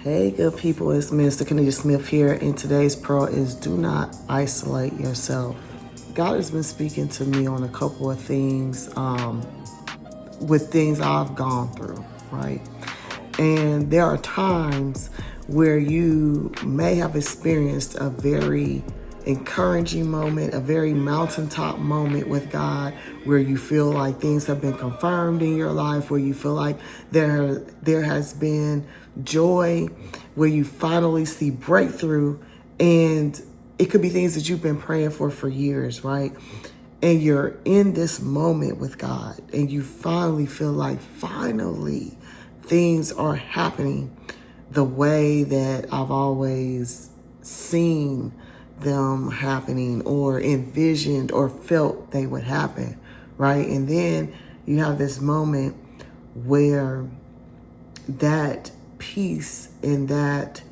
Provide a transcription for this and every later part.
Hey, good people, it's Minister Kennedy Smith here, and today's prayer is do not isolate yourself. God has been speaking to me on a couple of things with things I've gone through, right? And there are times where you may have experienced a very encouraging moment, a very mountaintop moment with God, where you feel like things have been confirmed in your life, where you feel like there has been joy, where you finally see breakthrough, and it could be things that you've been praying for years, right? And you're in this moment with God, and you finally feel like finally things are happening the way that I've always seen them happening or envisioned or felt they would happen, right? And then you have this moment where that peace and that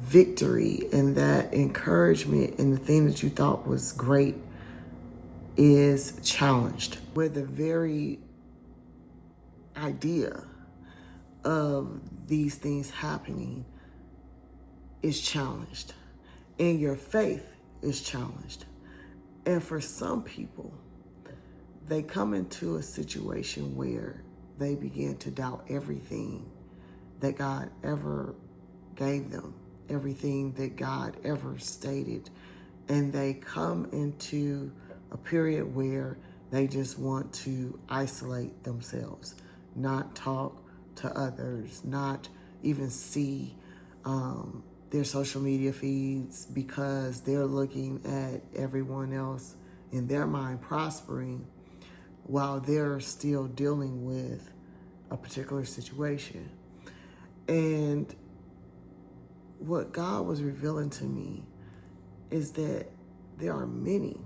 victory and that encouragement and the thing that you thought was great is challenged, where the very idea of these things happening is challenged, and your faith is challenged. And for some people, they come into a situation where they begin to doubt everything that God ever gave them, everything that God ever stated. And they come into a period where they just want to isolate themselves, not talk to others, not even see their social media feeds, because they're looking at everyone else in their mind prospering while they're still dealing with a particular situation. And what God was revealing to me is that there are many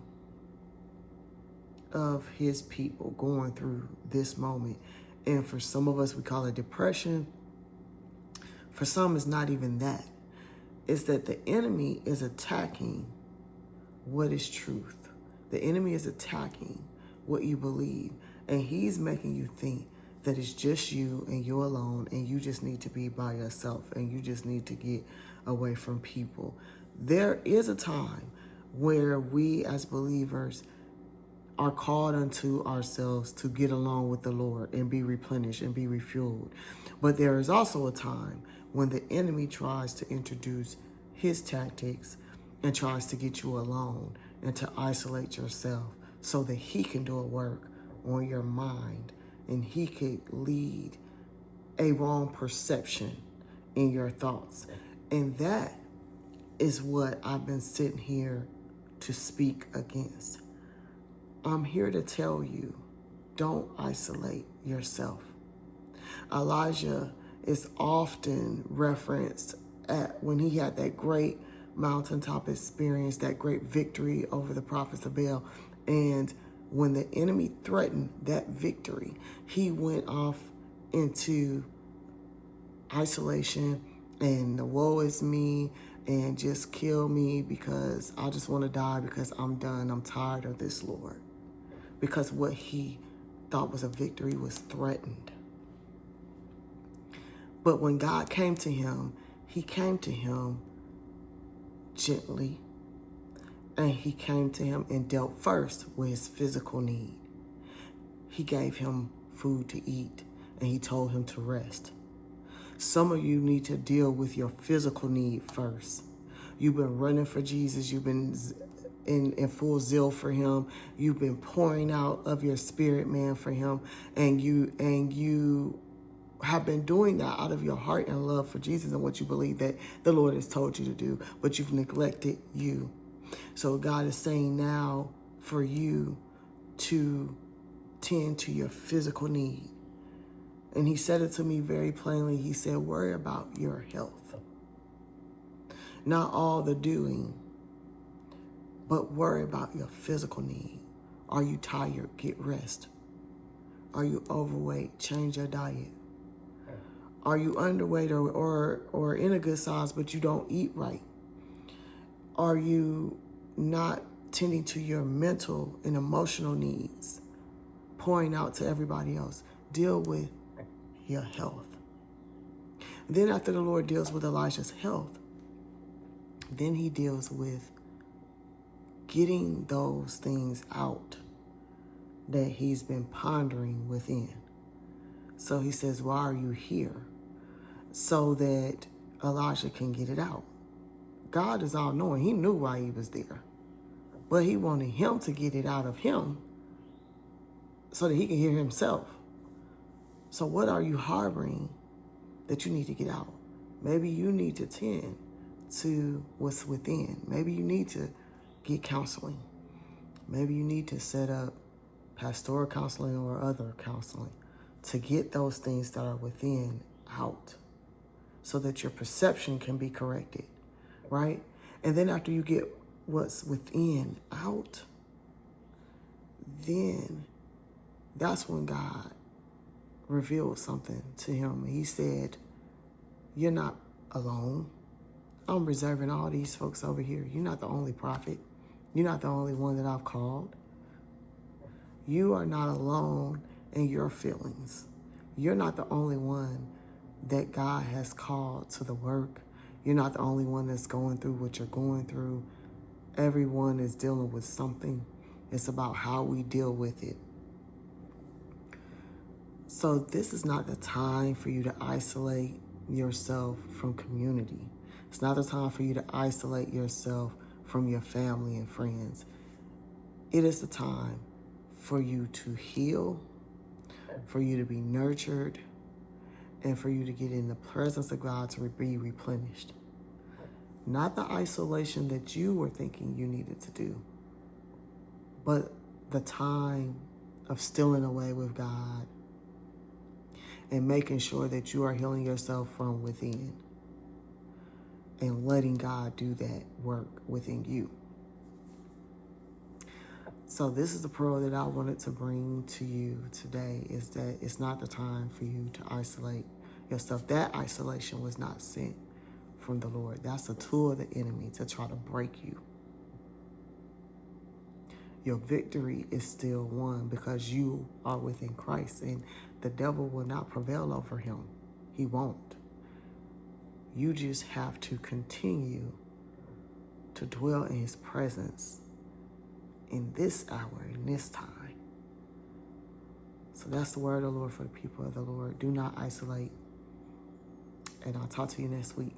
of his people going through this moment. And for some of us, we call it depression. For some, it's not even that. It's that the enemy is attacking what is truth. The enemy is attacking what you believe. And he's making you think that it's just you and you're alone and you just need to be by yourself and you just need to get away from people. There is a time where we as believers are called unto ourselves to get along with the Lord and be replenished and be refueled. But there is also a time when the enemy tries to introduce his tactics and tries to get you alone and to isolate yourself so that he can do a work on your mind and he could lead a wrong perception in your thoughts. And that is what I've been sitting here to speak against. I'm here to tell you, don't isolate yourself. Elijah is often referenced at when he had that great mountaintop experience, that great victory over the prophets of Baal. And when the enemy threatened that victory, he went off into isolation and the woe is me and just kill me because I just want to die because I'm done. I'm tired of this, Lord. Because what he thought was a victory was threatened. But when God came to him, he came to him gently, and he came to him and dealt first with his physical need. He gave him food to eat, and he told him to rest. Some of you need to deal with your physical need first. You've been running for Jesus. You've been in full zeal for him. You've been pouring out of your spirit, man, for him. And you have been doing that out of your heart and love for Jesus and what you believe that the Lord has told you to do, but you've neglected you. So God is saying now for you to tend to your physical need. And he said it to me very plainly. He said, worry about your health. Not all the doing, but worry about your physical need. Are you tired? Get rest. Are you overweight? Change your diet. Are you underweight or in a good size, but you don't eat right? Are you not tending to your mental and emotional needs, pouring out to everybody else? Deal with your health. Then after the Lord deals with Elijah's health, then he deals with getting those things out that he's been pondering within. So he says, why are you here? So that Elijah can get it out. God is all knowing. He knew why he was there. But he wanted him to get it out of him so that he can hear himself. So what are you harboring that you need to get out? Maybe you need to tend to what's within. Maybe you need to get counseling. Maybe you need to set up pastoral counseling or other counseling to get those things that are within out so that your perception can be corrected, right? And then after you get what's within out, then that's when God revealed something to him. He said, you're not alone. I'm reserving all these folks over here. You're not the only prophet. You're not the only one that I've called. You are not alone in your feelings. You're not the only one that God has called to the work. You're not the only one that's going through what you're going through. Everyone is dealing with something. It's about how we deal with it. So this is not the time for you to isolate yourself from community. It's not the time for you to isolate yourself from your family and friends. It is the time for you to heal, for you to be nurtured, and for you to get in the presence of God to be replenished. Not the isolation that you were thinking you needed to do, but the time of stealing away with God and making sure that you are healing yourself from within and letting God do that work within you. So this is the pearl that I wanted to bring to you today, is that it's not the time for you to isolate yourself. That isolation was not sent from the Lord. That's a tool of the enemy to try to break you. Your victory is still won because you are within Christ, and the devil will not prevail over him. He won't. You just have to continue to dwell in his presence in this hour, in this time. So that's the word of the Lord for the people of the Lord. Do not isolate. And I'll talk to you next week.